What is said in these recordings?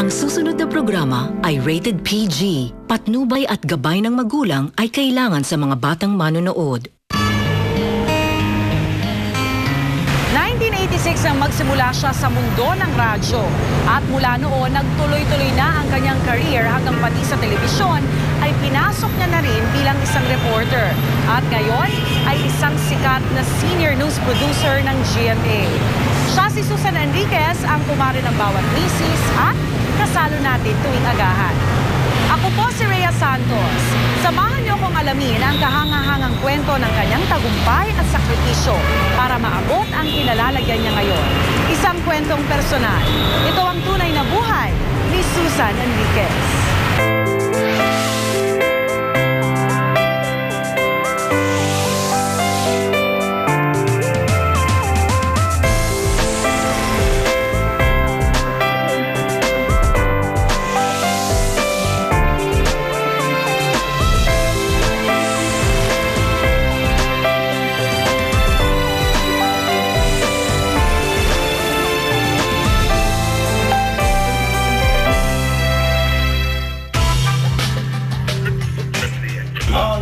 Ang susunod na programa ay rated PG. Patnubay at gabay ng magulang ay kailangan sa mga batang manonood. 1986 nang magsimula siya sa mundo ng radyo. At mula noon, nagtuloy-tuloy na ang kanyang career hanggang pati sa telebisyon ay pinasok niya na rin bilang isang reporter. At ngayon ay isang sikat na senior news producer ng GMA. Siya si Susan Enriquez, ang kumare ng bawat misis at kasalo natin tuwing agahan. Ako po si Rhea Santos. Samahan niyo kong alamin ang kahangahangang kwento ng kanyang tagumpay at sakripisyo para maabot ang kinalalagyan niya ngayon. Isang kwentong personal. Ito ang tunay na buhay ni Susan Enriquez.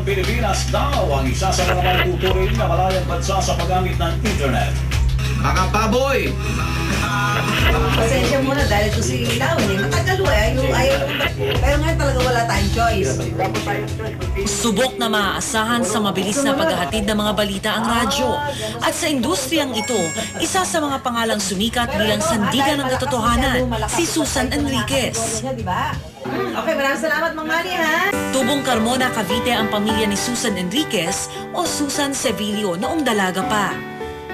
Pilipinas daw ang isa sa mga matuturing na malayang bansa sa paggamit ng internet. Mga paboy! Pasensya muna dahil ito si Lawin. Matagal ayaw. Pero ngayon talaga wala tayong choice. Subok na maaasahan sa mabilis na paghahatid ng mga balita ang radyo. At sa industriyang ito, isa sa mga pangalang sumikat bilang sandigan ng katotohanan, si Susan Enriquez. Okay, maraming salamat Mang Mali, ha? Tubong Carmona, Cavite ang pamilya ni Susan Enriquez o Susan Sevilio noong dalaga pa.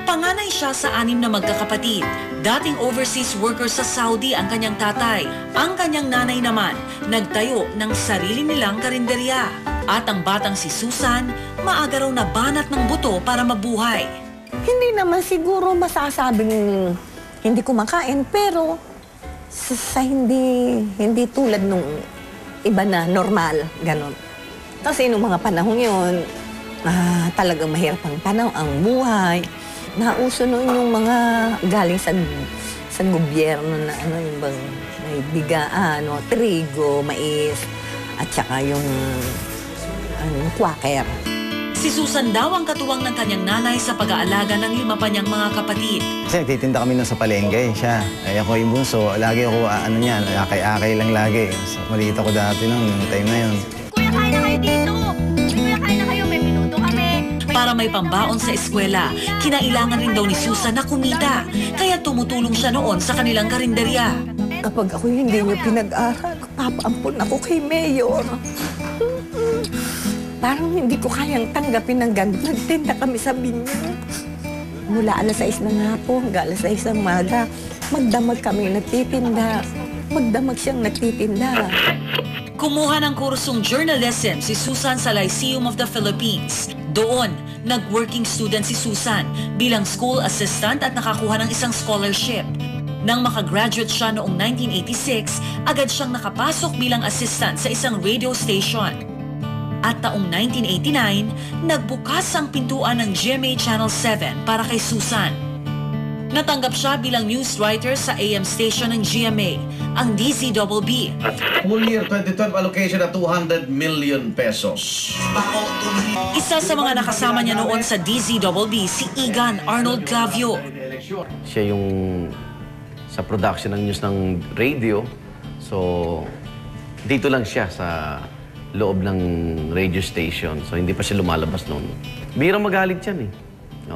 Panganay siya sa 6 na magkakapatid. Dating overseas worker sa Saudi ang kanyang tatay. Ang kanyang nanay naman, nagtayo ng sarili nilang karinderya. At ang batang si Susan, maaga raw nabanat ng buto para mabuhay. Hindi naman siguro masasabing hindi kumakain, pero sa hindi tulad nung iba na normal, ganon. Kasi nung mga panahon yun, talagang mahirap ang panahon, ang buhay. Nauso noon yung mga galing sa gobyerno na yung bang may bigaan, trigo, mais, at saka yung quaker. Si Susan daw ang katuwang ng kanyang nanay sa pag-aalaga ng 5 pa niyang mga kapatid. Kasi nagtitinda kami nun sa palengke, siya. Ay ako yung bunso, lagi ako, akay-akay lang lagi. So, maliit ako dati nun, yung time na yun. Kuya, kain na kayo dito! Kuya, kain na kayo, may minuto kami! Para may pambaon sa eskwela, kinailangan rin daw ni Susan na kumita. Kaya tumutulong siya noon sa kanilang karinderya. Kapag ako hindi niyo pinag-aral, papaampun ako kay Mayor. Parang hindi ko kayang tanggapin ng ganito. Nagtinda kami sa binyo. Mula alas 6 ng hapon hanggang alas 6 ng umaga, magdamag kami nagtitinda. Magdamag siyang nagtitinda. Kumuha ng kursong journalism si Susan sa Lyceum of the Philippines. Doon, nag-working student si Susan bilang school assistant at nakakuha ng isang scholarship. Nang makagraduate siya noong 1986, agad siyang nakapasok bilang assistant sa isang radio station. At taong 1989, nagbukas ang pintuan ng GMA Channel 7 para kay Susan. Natanggap siya bilang news writer sa AM station ng GMA, ang DZBB. Full year 2012 allocation na 200 million pesos. Isa sa mga nakasama niya noon sa DZBB, si Igan Arnold Clavio. Siya yung sa production ng news ng radio. So, dito lang siya sa loob ng radio station. So, hindi pa siya lumalabas noon. Birang magalit yan eh.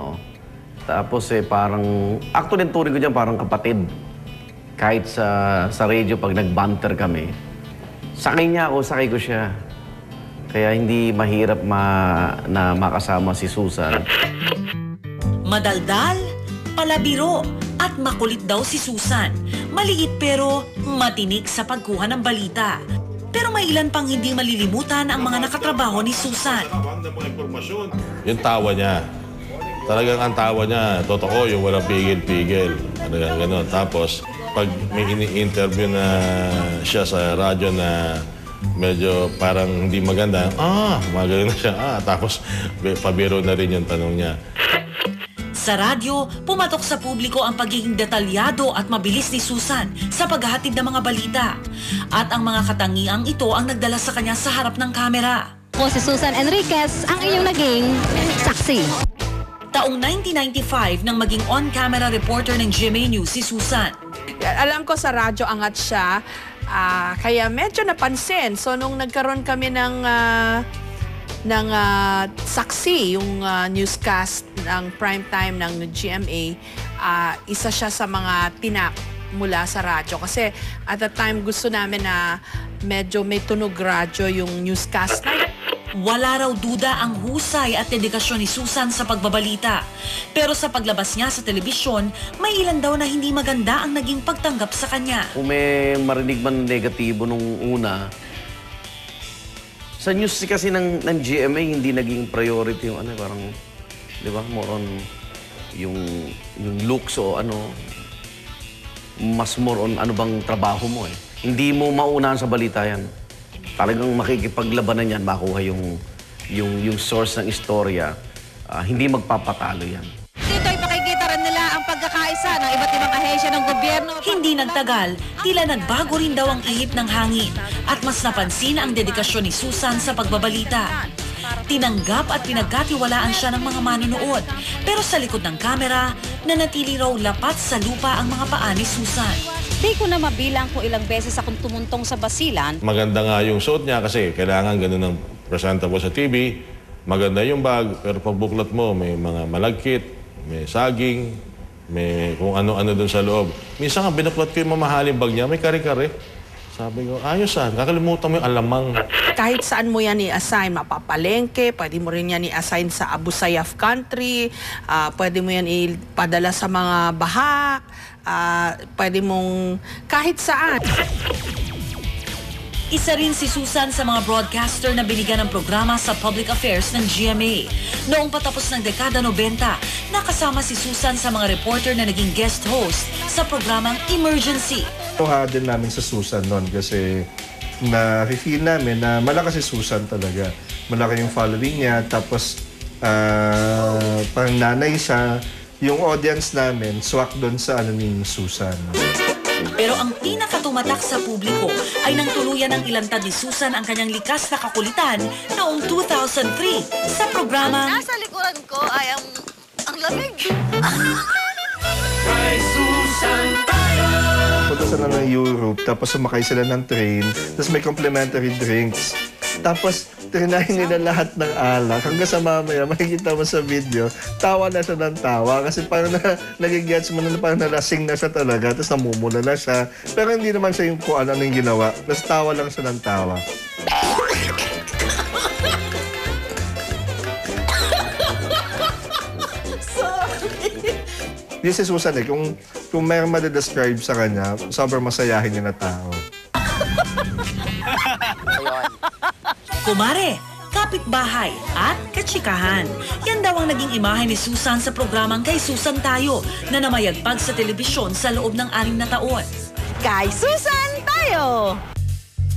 Oo. Tapos parang, actually turing ko dyan parang kapatid. Kahit sa radio, pag nag-banter kami, sakay niya ako, sakay ko siya. Kaya hindi mahirap na makasama si Susan. Madaldal, palabiro, at makulit daw si Susan. Maliit pero matinik sa pagkuha ng balita. Pero may ilan pang hindi malilimutan ang mga nakatrabaho ni Susan. Yung tawa niya. Talagang ang tawa niya, totoo, yung walang pigil-pigil. Talagang gano'n. Tapos, pag may ini-interview na siya sa radyo na medyo parang hindi maganda, magaling na siya. Tapos, pabiro na rin yung tanong niya. Sa radyo, pumatok sa publiko ang pagiging detalyado at mabilis ni Susan sa paghahatid ng mga balita. At ang mga katangiang ito ang nagdala sa kanya sa harap ng kamera. Ako si Susan Enriquez, ang inyong naging saksi. Taong 1995 nang maging on-camera reporter ng GMA News si Susan. Alam ko sa radyo angat siya, kaya medyo napansin. So nung nagkaroon kami ng saksi, yung newscast ng primetime ng GMA, isa siya sa mga tinak mula sa radyo. Kasi at the time gusto namin na medyo may tunog radyo yung newscast na. Wala raw duda ang husay at dedikasyon ni Susan sa pagbabalita. Pero sa paglabas niya sa telebisyon, may ilan daw na hindi maganda ang naging pagtanggap sa kanya. Kung may marinig man negatibo nung una, sa news kasi ng GMA, hindi naging priority yung parang, di ba, more on yung looks o mas more on ano bang trabaho mo eh. Hindi mo maunahan sa balita yan. Talagang makikipaglabanan yan, makuha yung source ng istorya. Hindi magpapatalo yan. Dito'y pakikita rin nila ang pagkakaisa ng iba't ibang ahensya ng gobyerno. Hindi nagtagal, tila nagbago rin daw ang ihip ng hangin at mas napansin ang dedikasyon ni Susan sa pagbabalita. Tinanggap at pinagkatiwalaan siya ng mga manonood. Pero sa likod ng kamera, nanatili raw lapat sa lupa ang mga paa ni Susan. Di ko na mabilang kung ilang beses akong tumuntong sa basilan. Maganda nga yung suot niya kasi kailangan ganun ang presentable sa TV. Maganda yung bag, pero pagbuklat mo, may mga malagkit, may saging, may kung ano-ano dun sa loob. Minsan nga, binuklat ko yung mamahaling bag niya, may kare-kare. Sabi ko, ayos kakalimutan mo yung alamang. Kahit saan mo yan i-assign, mapapalengke, pwede mo rin yan i-assign sa Abu Sayyaf country, pwede mo yan ipadala sa mga bahak, pwede mong kahit saan. Isa rin si Susan sa mga broadcaster na binigyan ng programa sa public affairs ng GMA. Noong patapos ng dekada 90, nakasama si Susan sa mga reporter na naging guest host sa programang Emergency. Tuha din namin sa Susan noon kasi na-feel namin na malakas si Susan talaga. Malaki yung following niya, tapos parang nanay siya. Yung audience namin, swak doon sa ni Susan. Pero ang pinakatumatak sa publiko ay nang tuluyan ng ilantad ni Susan ang kanyang likas na kakulitan noong 2003 sa programa Nasa likuran ko ay ang lamig. Kay Susan tayo! Punta sila ng Europe, tapos sumakay sila ng train, tapos may complimentary drinks. Tapos, trinahin nila lahat ng alak. Hanggang sa mamaya, makikita mo sa video, tawa na siya ng tawa. Kasi parang nagigets mo na parang nalasing na siya talaga. Tapos namumula na siya. Pero hindi naman siya yung kung ano yung ginawa. Tapos tawa lang siya ng tawa. Yung si Susan kung mayroong madidescribe sa kanya, sobrang masayahin niya na tao. kumare, kapitbahay at katsikahan. Yan daw ang naging imahe ni Susan sa programang Kay Susan Tayo na namayagpag sa telebisyon sa loob ng 6 na taon. Kay Susan Tayo!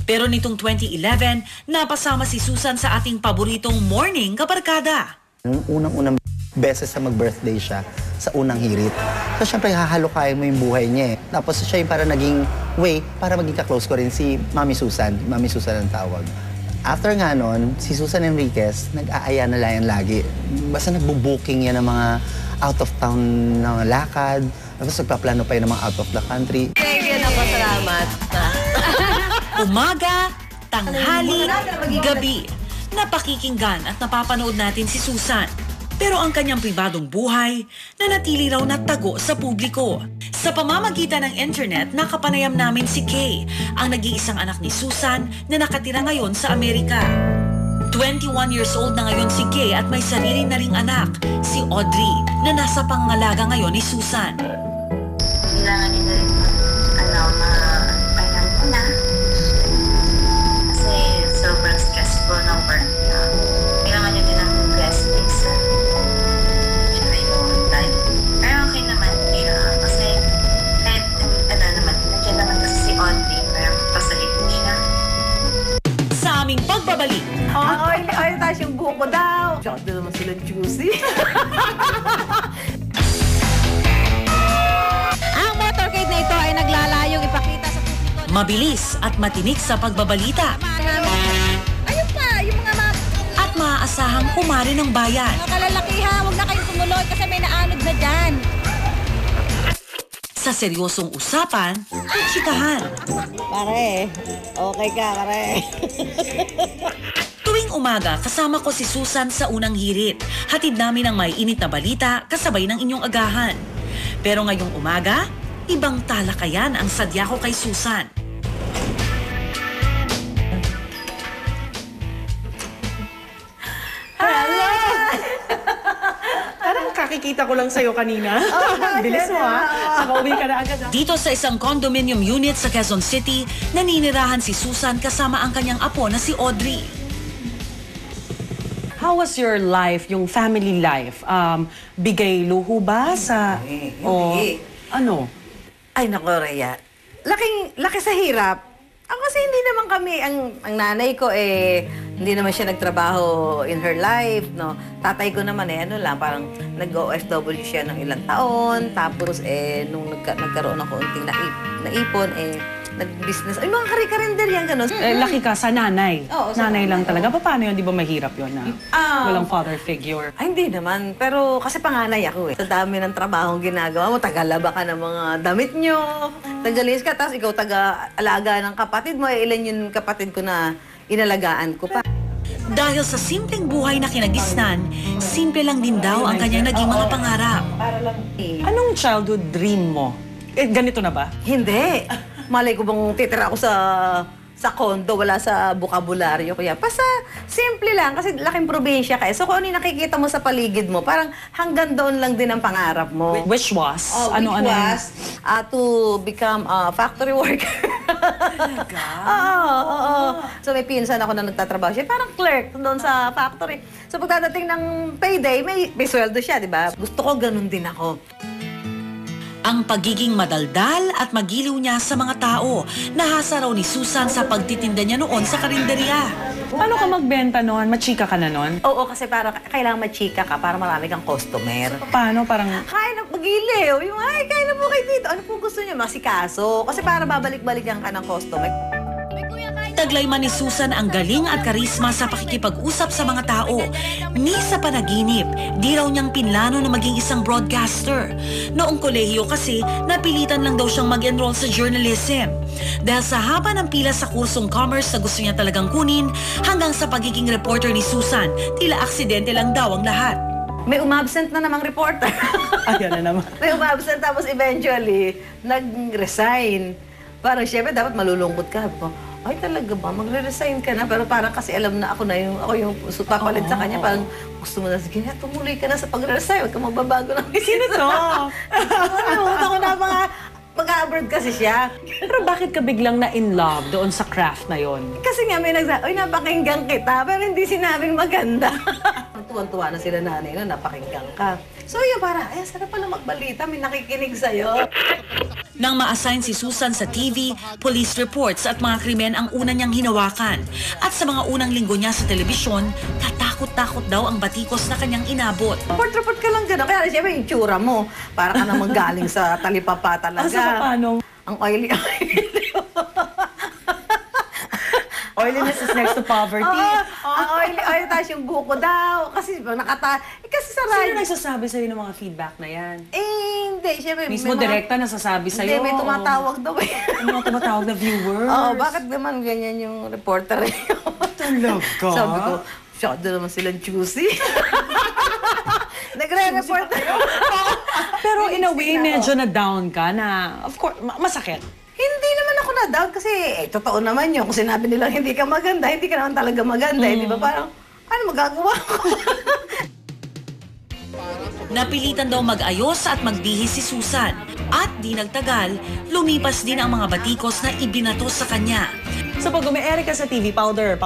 Pero nitong 2011, napasama si Susan sa ating paboritong morning kabarkada. Unang beses na mag-birthday siya sa unang hirit. So, syempre, hahalukayin mo yung buhay niya eh. Tapos, siya yung para naging way para maging ka-close ko rin si Mami Susan. Mami Susan ang tawag. After nga nun, si Susan Enriquez, nag-aaya na lang yan lagi. Basta nagbo-booking yan ng mga out-of-town na lakad. Tapos, nagpaplano pa yun ng mga out of the country. Thank you, napasalamat. Umaga, tanghali, gabi. Napakikinggan at napapanood natin si Susan. Pero ang kanyang pribadong buhay, nanatili raw na tago sa publiko. Sa pamamagitan ng internet, nakapanayam namin si Kay, ang nag-iisang anak ni Susan na nakatira ngayon sa Amerika. 21 years old na ngayon si Kay at may sarili na ring anak, si Audrey, na nasa pangangalaga ngayon ni Susan. Kailangan nila rin ma-finance ko na. Kasi sobrang stressful ng work na. Kailangan nila din ng rest days. Tsaka yung time. Pero okay naman siya. Kasi kahit naman, nandiyan naman kasi si Audrey. Parang pasalit siya. Sa aming pagbabalik. Oil tayo yung buko daw. Tsaka naman sila juicy. naglalayong ipakita sa publiko. Mabilis at matinik sa pagbabalita. Ayun pa, yung mga At maaasahang kumari ng bayan. mga kalalakihan, huwag na kayong tumuloy kasi may naanod na dyan. Sa seryosong usapan at chikahan. Pare, okay ka, pare. Tuwing umaga, kasama ko si Susan sa unang hirit. Hatid namin ang may init na balita kasabay ng inyong agahan. Pero ngayong umaga, ibang talakayan ang sadya ko kay Susan. Parang kakikita ko lang sa'yo kanina. Bilis mo ha. Nakauwi ka na agad. Dito sa isang condominium unit sa Quezon City, naninirahan si Susan kasama ang kanyang apo na si Audrey. How was your life, yung family life? Bigay luho ba sa... Hindi. Ano? Ay, naku, Rhea. Laki sa hirap. Kasi hindi naman kami, ang nanay ko hindi naman siya nagtrabaho in her life, no. Tatay ko naman parang nag-OFW siya ng ilang taon, tapos nung nagkaroon ng kaunting naipon, nag-business. Ay, mga kari-karinder yan, gano'n. Laki ka sa nanay. Oo, sa nanay lang nanay. talaga. Paano yun? Di ba mahirap yun na walang father figure? Ay, hindi naman. Pero kasi panganay ako Sa dami ng trabahong ginagawa mo, tagalaba ka ng mga damit nyo, tagalinis ka, tapos ikaw taga-alaga ng kapatid mo. Ilan yung kapatid ko na inalagaan ko pa. Dahil sa simpleng buhay na kinagisnan, simple lang din daw ang kanyang naging mga pangarap. Para lang Anong childhood dream mo? Ganito na ba? Hindi. Malay ko bang titira ako sa condo, wala sa bukabularyo. Kaya basta simple lang kasi laking probinsya ka. So kung ano yung nakikita mo sa paligid mo, parang hanggang doon lang din ang pangarap mo. Which was? Which was to become a factory worker. Talaga? Oo. So may pinsan ako na nagtatrabaho siya, parang clerk doon sa factory. So pagdadating ng payday, may sweldo siya, di ba? Gusto ko ganun din ako. Ang pagiging madaldal at magiliw niya sa mga tao, nahasa raw ni Susan sa pagtitinda niya noon sa karinderya. Paano ka magbenta noon? Machika ka na noon? Oo, kasi kailangan machika ka para marami kang customer. Paano? Parang... Kaya na pagiliw. Yung, kaya na po kayo dito. Ano po gusto niyo? Masikaso. Kasi para babalik-balikan ka ng customer. Taglay man ni Susan ang galing at karisma sa pakikipag-usap sa mga tao. Ni sa panaginip, di raw niyang pinlano na maging isang broadcaster. Noong kolehiyo kasi, napilitan lang daw siyang mag-enroll sa journalism. Dahil sa haba ng pila sa kursong commerce na gusto niya talagang kunin, hanggang sa pagiging reporter ni Susan, tila aksidente lang daw ang lahat. May umabsent na namang reporter. Ayan na naman. May umabsent tapos eventually, nag-resign. Parang syempre dapat malulungkot ka. Ay talaga ba? Magre-resign ka na? Pero parang kasi alam na ako yung papalit sa kanya. Parang gusto mo na, sige na, tumuloy ka na sa pag-resign. Huwag ka magbabago ng Sino to? Ako na mag-abroad kasi siya. Pero bakit ka biglang na-in love doon sa craft na yon? Kasi nga may nagsabi, napakinggan kita, pero hindi sinabing maganda. Tuwan-tuwa na sila nanay na napakinggan ka. So yun, parang, sarap pala magbalita, may nakikinig sa'yo. Nang ma-assign si Susan sa TV, police reports at mga krimen ang una niyang hinawakan. At sa mga unang linggo niya sa telebisyon, katakot-takot daw ang batikos na kanyang inabot. Report ka lang gano'n. Kaya siyempre yung tsura mo, para ka namang galing sa talipapa talaga. Sa paano? Ang oily. Oiliness is next to poverty. Ang oily, tapos yung buko daw. Kasi kasi sa radyo. Sino nagsasabi sa'yo ng mga feedback na yan? Hindi. Siyempre, mismo direkta nasasabi sa'yo? Hindi, may tumatawag daw. May mga tumatawag na viewers? Oo, bakit naman ganyan yung reporter yun? Talaga? Sabi ko, masyado naman silang juicy. Nagre-report tayo. Pero in a way, medyo na-down ka na, of course, masakit. Hindi naman ako na-down kasi totoo naman yun. Kung sinabi nilang hindi ka maganda, hindi ka naman talaga maganda. Di ba? Parang, ano magagawa ko? Napilitan daw mag-ayos at magbihis si Susan. At di nagtagal, lumipas din ang mga batikos na ibinato sa kanya. So pag umi-ere ka sa TV, powder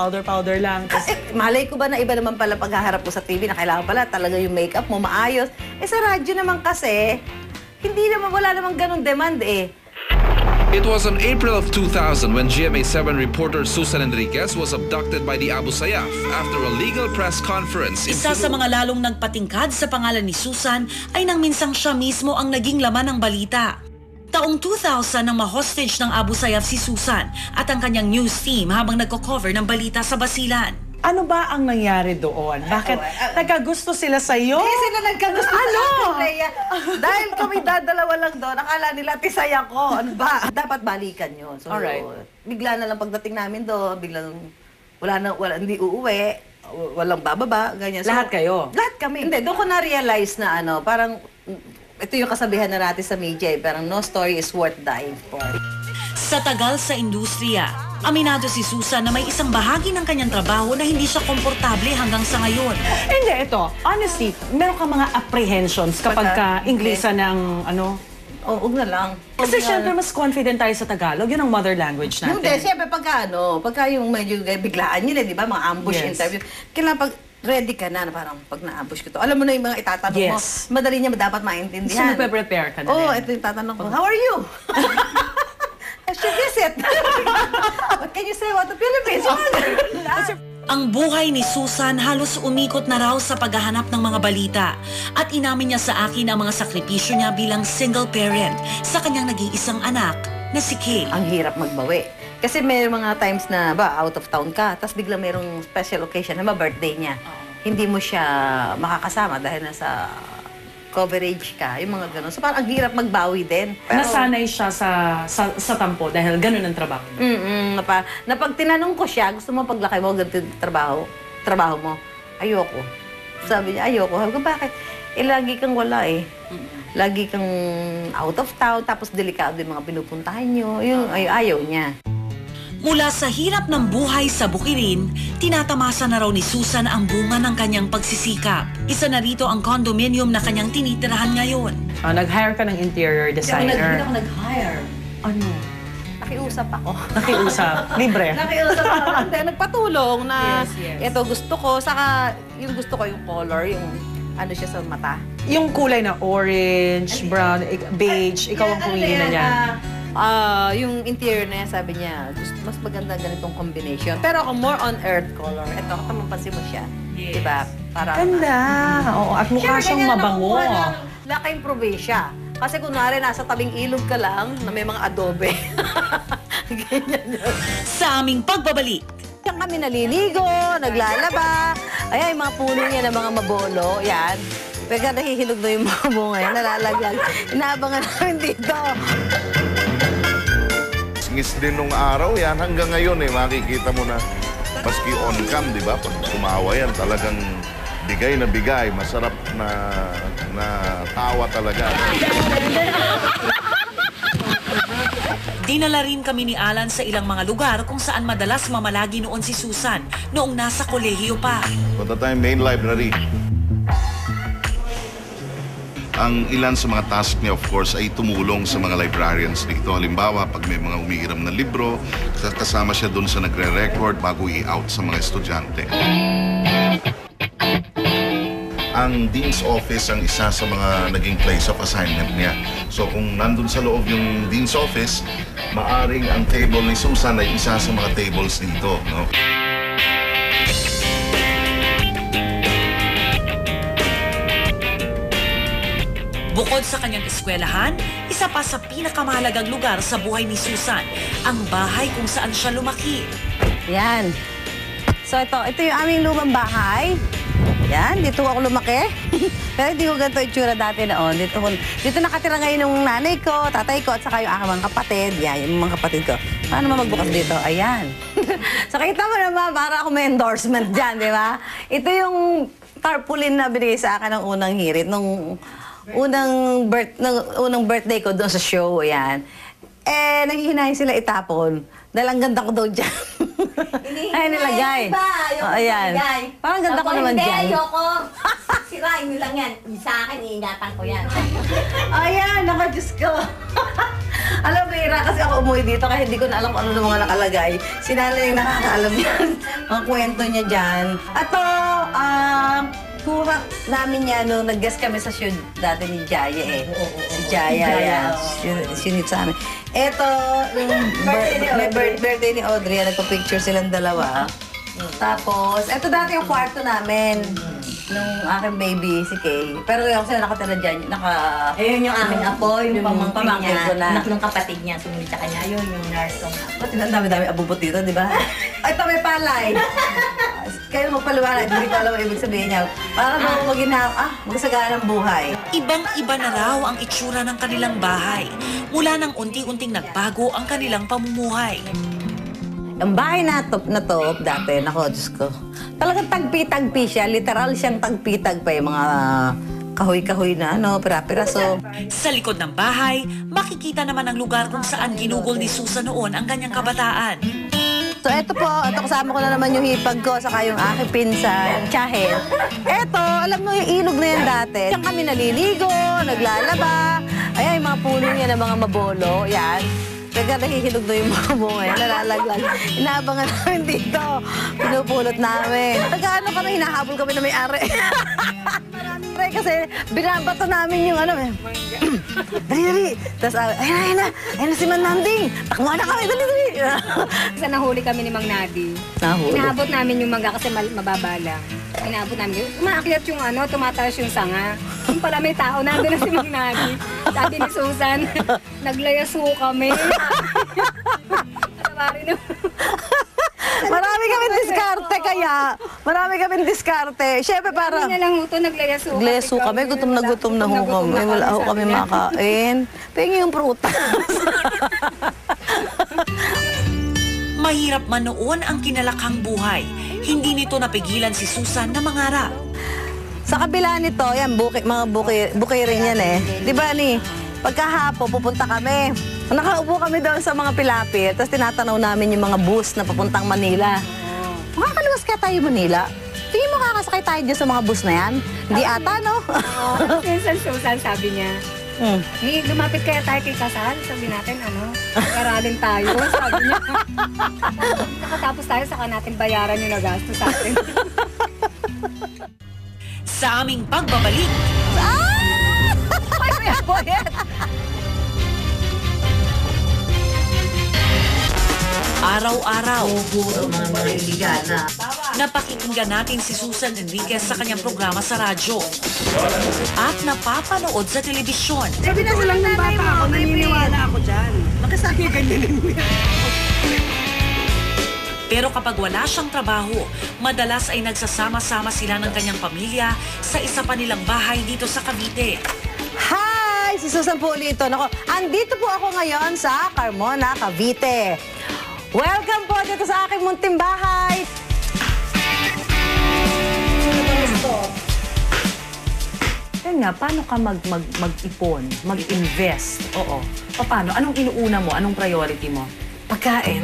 lang. Malay ko ba na iba naman pala paghaharap ko sa TV na kailangan pala talaga yung makeup mo maayos. Sa radyo naman kasi, wala namang ganun demand It was on April of 2000 when GMA7 reporter Susan Enriquez was abducted by the Abu Sayyaf after a legal press conference. Isa sa mga lalong nagpatingkad sa pangalan ni Susan ay nang minsang siya mismo ang naging laman ng balita. Taong 2000 nang ma-hostage ng Abu Sayyaf si Susan at ang kanyang news team habang nagko-cover ng balita sa Basilan. Ano ba ang nangyari doon? Bakit nagkagusto sila sa iyo? Hindi sila nagkagusto sa akin, Leia. Dahil kami dadalawa lang doon, akala nila tisay ako. Ano ba? Dapat balikan yun. So, Alright. bigla na lang pagdating namin doon, biglang wala, hindi uuwi, walang bababa, ganyan. So, Lahat kayo? Lahat kami. Hindi, doon ko na-realize na parang, ito yung kasabihan na natin sa media, parang no story is worth dying for. Sa tagal sa industriya, aminado si Susan na may isang bahagi ng kanyang trabaho na hindi siya komportable hanggang sa ngayon. Hindi, ito. Honestly, meron ka mga apprehensions kapag ka-Inglesa ng huwag na lang. Kasi syempre mas confident tayo sa Tagalog. Yun ang mother language natin. Hindi, syempre pagka yung medyo biglaan yun di ba? Mga ambush interview. Kailangan pag ready ka na parang pag na-ambush ko to. Alam mo na yung mga itatanong mo. Madali niya dapat maintindihan. So, prepare ka na Oo, ito yung tatanong ko. How are you? I should visit. What can you say about the Philippines? Ang buhay ni Susan halos umikot na raw sa paghahanap ng mga balita at inamin niya sa akin ang mga sakripisyo niya bilang single parent sa kanyang nag-iisang anak na si Kay. Ang hirap magbawi. Kasi may mga times na out of town ka, tapos bigla mayroong special occasion na birthday niya. Hindi mo siya makakasama dahil nasa coverage ka, yung mga gano'n. So parang ang hirap magbawi din. Pero, nasanay siya sa tampo dahil gano'n ang trabaho. Na pag tinanong ko siya, gusto mo paglaki mo, ganito yung trabaho mo? Ayoko. Sabi niya, ayoko. Sabi ko, bakit? Lagi kang wala Lagi kang out of town, tapos delikado yung mga pinupuntahan nyo. Yung ayaw niya. Mula sa hirap ng buhay sa Bukirin, tinatamasa na raw ni Susan ang bunga ng kanyang pagsisikap. Isa na rito ang condominium na kanyang tinitirahan ngayon. Nag-hire ka ng interior designer. Hindi ako nag-hire. Ano? Nakiusap ako. Nakiusap? Libre? Nakiusap ako. Hindi, nagpatulong na ito gusto ko. Saka yung gusto ko yung color, yung ano siya sa mata. Yung kulay na orange, brown, beige, ikaw ang pumili na yan. Yung interior na yan, sabi niya, mas maganda ganitong combination. Pero ako more on earth color. Ito, mapansin mo siya. Diba? Para ganda. Oo, at mukha siyang mabango. Laking probinsya. Kasi kunwari, nasa tabing ilog ka lang na may mga adobe. Ganyan yun. Sa aming pagbabalik, Diyan kami naliligo, naglalaba. Ayan, yung mga puno niya ng mga mabolo. Yan. Pagka nahihilog na yung mga bunga yan, nalalagyan. Inaabangan namin dito. Ngis din nung araw yan, hanggang ngayon makikita mo na maski on-cam, di ba? Pag tumawa yan, talagang bigay na bigay. Masarap na tawa talaga. dinala rin kami ni Alan sa ilang mga lugar kung saan madalas mamalagi noon si Susan noong nasa kolehiyo pa. Punta tayong main library. Ang ilan sa mga task niya, of course, ay tumulong sa mga librarians dito. Halimbawa, pag may mga umihiram na libro, kasama siya doon sa nagre-record bago i-out sa mga estudyante. Ang Dean's Office ang isa sa mga naging place of assignment niya. So kung nandun sa loob yung Dean's Office, maaring ang table ni Susan ay isa sa mga tables dito, no? Bukod sa kanyang eskwelahan, isa pa sa pinakamahalagang lugar sa buhay ni Susan, ang bahay kung saan siya lumaki. Yan. So ito yung aming lumang bahay. Yan, dito ako lumaki. Pero hindi ko ganito itsura dati noon. Dito nakatira ngayon yung nanay ko, tatay ko, at saka yung aking mga kapatid. Yan, yung mga kapatid ko. Paano naman magbukas dito? Ayan. So kita mo naman, para ako may endorsement dyan, di ba? Ito yung tarpaulin na binigay sa akin ng unang hirit. Nung unang birthday ko doon sa show, ayan. Eh, naghihinahin sila itapon. Dahil ang ganda ko daw dyan. Ay, nilagay. Oh, ayan. Parang ganda ko naman dyan. Hindi, ayoko. Sirain mo lang yan. Sa akin, iingatan ko yan. Ayan, naku, Diyos ko. Alam mo, Ira, kasi ako umuwi dito kaya hindi ko na alam kung ano mga nakalagay. Si nanay yung nakakaalam yan. Mga kwento niya dyan. Ato, kuha namin yan nung nag-guest kami sa show dati ni Jaya eh. Si Jaya, yan. Sinit sa amin. Eto, yung birthday ni Audrey, nagpa-picture silang dalawa. Tapos, eto dati yung kwarto namin. nung aking baby, si Kay. Pero ako sila nakatira dyan, Ayun yung aming apo, yung pamangkin ko na. anak ng kapatid niya, sumunod sa kanya, yun yung nurse ko nga. Ba't ang dami-dami abubot dito, di ba? Ay, ito may palay. Kayo magpaliwanag, hindi ko alam ang ibig sabihin niya. Para ba magsagaan ng buhay. Ibang-iba na raw ang itsura ng kanilang bahay mula nang unti-unting nagbago ang kanilang pamumuhay. Ang bahay na to dati, nako, Diyos ko. Talagang tagpi-tagpi siya. Literal siyang tagpi-tagpa yung mga kahoy-kahoy na pira-piraso. Sa likod ng bahay, makikita naman ang lugar kung saan ginugol ni Susan noon ang kanyang kabataan. So ito po, kasama ko na naman yung hipag ko, saka yung aking pinsa, yung tsahin. Ito, alam mo yung ilog na yan dati. Diyan kami naliligo, naglalaba. Ayan, yung mga puno niya ng mga mabolo, yan. Kaya nahihilog na yung mga bunga yan, nalalaglag. Inaabangan namin dito, pinupulot namin. Nag-ano kami, hinahabol kami na may-ari. Kasi binabato namin yung dali. Tapos, ayun na si Mananding. Takbo na kami, dali. Kasi nahuli kami ni Mang Nadi. Inaabot namin yung mangga kasi mababa lang. Inaabot namin. Umaakyat yung tumataas yung sanga. Yung pala may tao, nandun na si Mang Nadi. Sabi ni Susan, naglayaso kami. Marami kaming diskarte kaya. Marami kaming diskarte. Siyempre para... Kami na lang ito, naglayaso kami. Naglayaso kami, gutom na ho kami. Wala ho kami makain. Pengi yung prutas. Mahirap man noon ang kinalakhang buhay. Hindi nito napigilan si Susan na mangarap. Sa kabila nito, yan, mga bukay rin yan eh. Di ba pagkahapo, pupunta kami. Nakaupo kami doon sa mga pilapit, tapos tinatanaw namin yung mga bus na papuntang Manila. Makakaluwas kaya tayo Manila? Tingin mo kakasakay tayo dyan sa mga bus na yan? Hindi ata, no? Minsan Susan, sabi niya, lumapit kaya tayo kay Kasal, sabi natin, pag-aralin tayo, sabi niya. Nakatapos tayo, saka natin bayaran yung nagasto sa atin. Sa aming pagbabalik. Araw-araw, napakinggan natin si Susan Enriquez sa kanyang programa sa radyo at napapanood sa telebisyon. Sabi na silang ng bata ako, naniniwala ako dyan. Makasabi ganyan. Pero kapag wala siyang trabaho, madalas ay nagsasama-sama sila ng kanyang pamilya sa isa pa nilang bahay dito sa Cavite. Hi! Si Susan po ulit ito. Andito po ako ngayon sa Carmona, Cavite. Welcome po dito sa aking munting bahay. Yan nga, paano ka mag-ipon, mag-invest? Oo. Paano? Anong inuuna mo? Anong priority mo? Pagkain.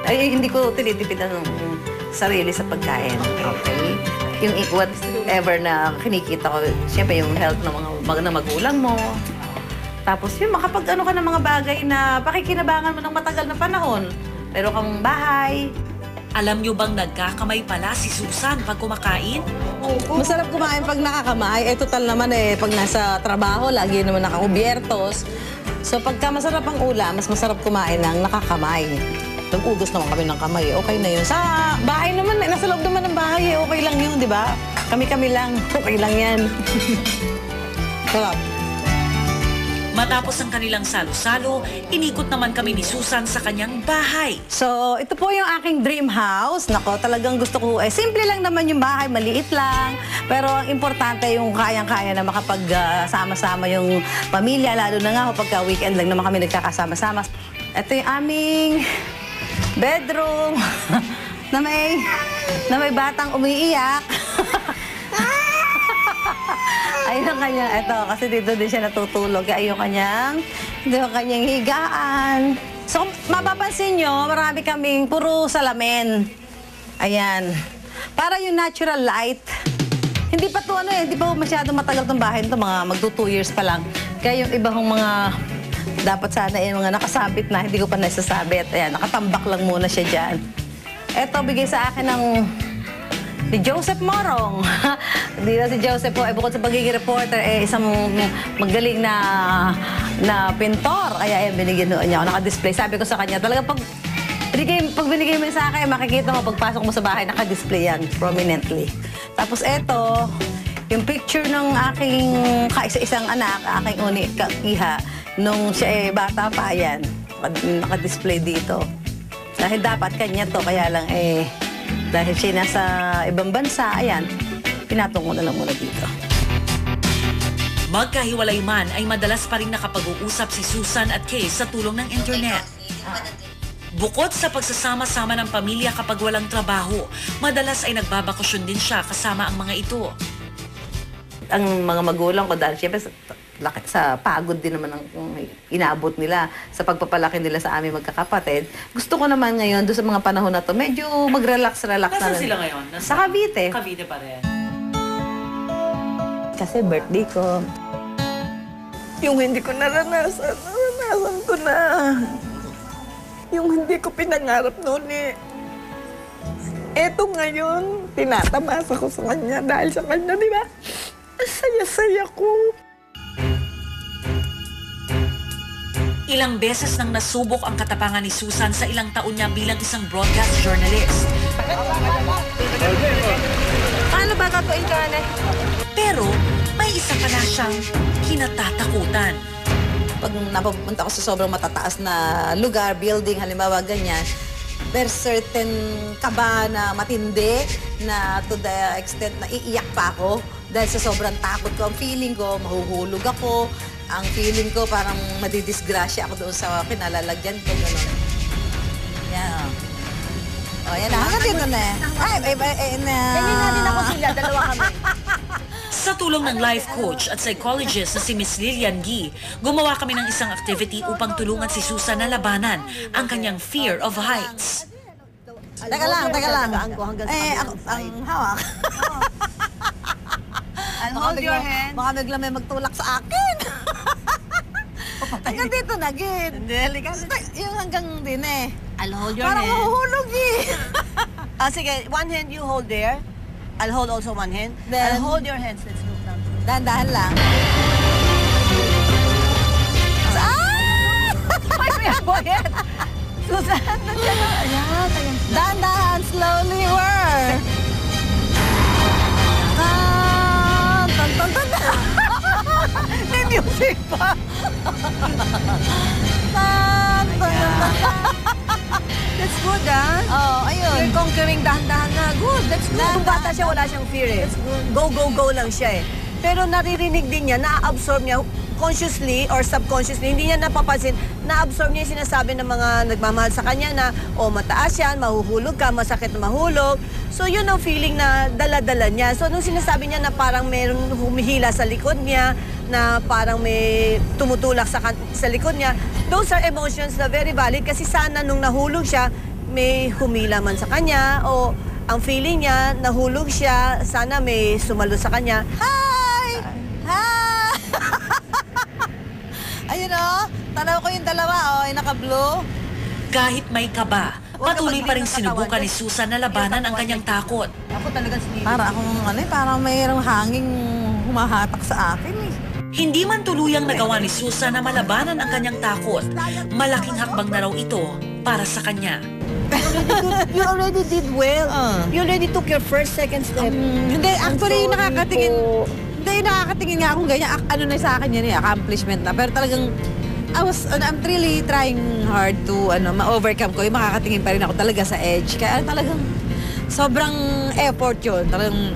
Ay, hindi ko tinitipid ng sarili sa pagkain. Okay? Yung whatever na kinikita ko, siyempre yung health ng mga magulang mo. Tapos yun, makapag-ano ka ng mga bagay na pakikinabangan mo ng matagal na panahon. Meron kang bahay. Alam nyo bang nagkakamay pala si Susan pag kumakain? Masarap kumain pag nakakamay. Total naman pag nasa trabaho, lagi naman nakakubiertos. So pagka masarap ang ulam, mas masarap kumain ng nakakamay. Nag-ugos naman kami ng kamay. Okay na yun. Sa bahay naman, nasa loob naman ng bahay, okay lang yun, di ba? Kami-kami lang. Okay lang yan. Sarap. Matapos ang kanilang salo-salo, inikot naman kami ni Susan sa kanyang bahay. So, ito po yung aking dream house. Nako, talagang gusto ko, simple lang naman yung bahay, maliit lang. Pero ang importante yung kayang-kaya na makapagsama-sama yung pamilya, lalo na nga pagka weekend lang naman kami nagkakasama-sama. Ito yung aming bedroom na may batang umiiyak. Ayun ang kanyang, eto, kasi dito din siya natutulog. Ayun yung kanyang higaan. So, mapapansin nyo, marami kaming puro salamin. Ayan. Para yung natural light. Hindi pa to hindi pa masyadong matagal tong bahay nito, mga magto 2 years pa lang. Kaya yung iba kong mga, dapat sana mga nakasabit na, hindi ko pa nasasabit. Ayan, nakatambak lang muna siya dyan. Eto, bigay sa akin ng si Joseph Morong. Di na si Joseph po, bukod sa pagiging reporter, isang magaling na pintor. Kaya binigyan niya ako, naka-display. Sabi ko sa kanya, talaga pag Pag binigay mo sa akin, makikita mo pagpasok mo sa bahay, naka-display yan prominently. Tapos eto, yung picture ng aking kaisa-isang anak, aking uni iha, nung siya bata pa yan, naka-display dito. Dahil dapat kanya to, kaya lang dahil siya nasa ibang bansa, ayan, pinatong ko na lang muna dito. Magkahiwalay man ay madalas pa rin nakapag-uusap si Susan at Kay sa tulong ng internet. Bukod sa pagsasama-sama ng pamilya kapag walang trabaho, madalas ay nagbabakasyon din siya kasama ang mga ito. Ang mga magulang ko dahil siyempre sa pagod din naman ang inaabot nila sa pagpapalaki nila sa aming magkakapatid. Gusto ko naman ngayon, doon sa mga panahon na to, medyo mag-relax na lang. Nasaan sila ngayon? Sa Cavite. Cavite pa rin. Kasi birthday ko. Yung hindi ko naranasan ko na. Yung hindi ko pinangarap noon Eto ngayon, tinatamasa ko sa kanya dahil sa kanya, di ba? Saya-saya ko. Ilang beses nang nasubok ang katapangan ni Susan sa ilang taon niya bilang isang broadcast journalist. Paano ba tatuin ka na? Pero may isa pa na siyang kinatatakutan. Pag napapunta ko sa sobrang matataas na lugar, building, halimbawa ganyan, there's certain kaba na matindi na to the extent na iiyak pa ako dahil sa sobrang takot ko. Ang feeling ko, mahuhulog ako. Ang feeling ko, parang madidisgrasya ako doon sa kinalalagyan ko. Gano'n. Yan. O, yan na. Hanggang dito na. Ganyan nga din ako sila, dalawa kami. Sa tulong ng life coach at psychologist na si Miss Lilian Gee, gumawa kami ng isang activity upang tulungan si Susan na labanan ang kanyang fear of heights. Teka lang. Ang hawak. Hold your hand. Baka bigla may magtulak sa akin. Hanggang dito na, Gid. Yung hanggang din I'll hold your Parang hand. mahuhulog Sige, one hand you hold there. I'll hold also one hand. Then, I'll hold your hands. Let's move down. Dahan-dahan lang. Boyet! Susan, nandiyan na. Ayan. Dahan-dahan, slowly work. May music pa. That's good, ayun. You're conquering dahan-dahan na. Good, that's good. Kung bata siya, wala siyang fear Go lang siya Pero naririnig din niya, na-absorb niya consciously or subconsciously, hindi niya napapansin, na-absorb niya yung sinasabi ng mga nagmamahal sa kanya na, mataas yan, mahuhulog ka, masakit na mahulog. So, yun ang feeling na dala-dala niya. So, nung sinasabi niya na parang mayroon humihila sa likod niya, na parang may tumutulak sa likod niya, those are emotions na very valid kasi sana nung nahulog siya, may humila man sa kanya o ang feeling niya, nahulog siya, sana may sumalo sa kanya. Hi! Ayun tanaw ko yung dalawa, yung naka-blue. Kahit may kaba, patuloy pa rin sinubukan ni Susan na labanan ang kanyang takot. Ako talaga sinili. Para akong parang mayroong hanging humahatak sa akin Hindi man tuluyang nagawa ni Susan na malabanan ang kanyang takot, malaking hakbang na raw ito para sa kanya. You already did well. You already took your first, second step. Hindi, actually, nakakatingin. Hindi, nakakatingin nga akong ganyan. Ano na sa akin yan accomplishment na. Pero talagang, I'm really trying hard to ma-overcome ko. Yung makakatingin pa rin ako talaga sa edge. Kaya talagang sobrang effort yun. Talagang,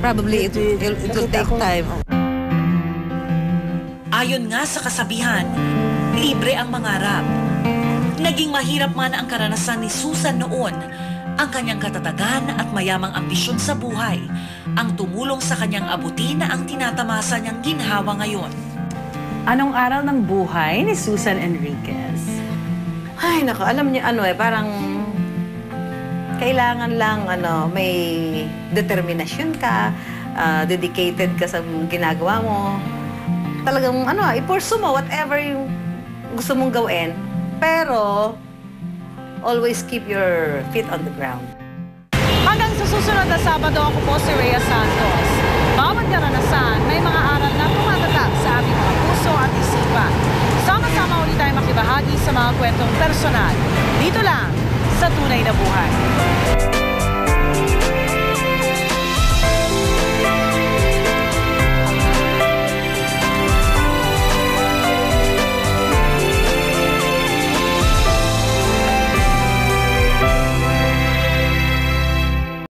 probably it will take time. Ayon nga sa kasabihan, libre ang mangarap. Naging mahirap man ang karanasan ni Susan noon, ang kanyang katatagan at mayamang ambisyon sa buhay ang tumulong sa kanyang abutin na ang tinatamasa niyang ginhawa ngayon. Anong aral ng buhay ni Susan Enriquez? Ay, naku, alam niyo parang kailangan lang may determinasyon ka, dedicated ka sa ginagawa mo. Talagang i-pursue mo whatever yung gusto mong gawin. Pero always keep your feet on the ground. Hanggang sa susunod na Sabado, ako po si Rhea Santos. Bawat karanasan, may mga aral na tumatatak sa ating mga puso at isipan. Sama-sama ulit tayo makibahagi sa mga kwentong personal. Dito lang sa Tunay na Buhay.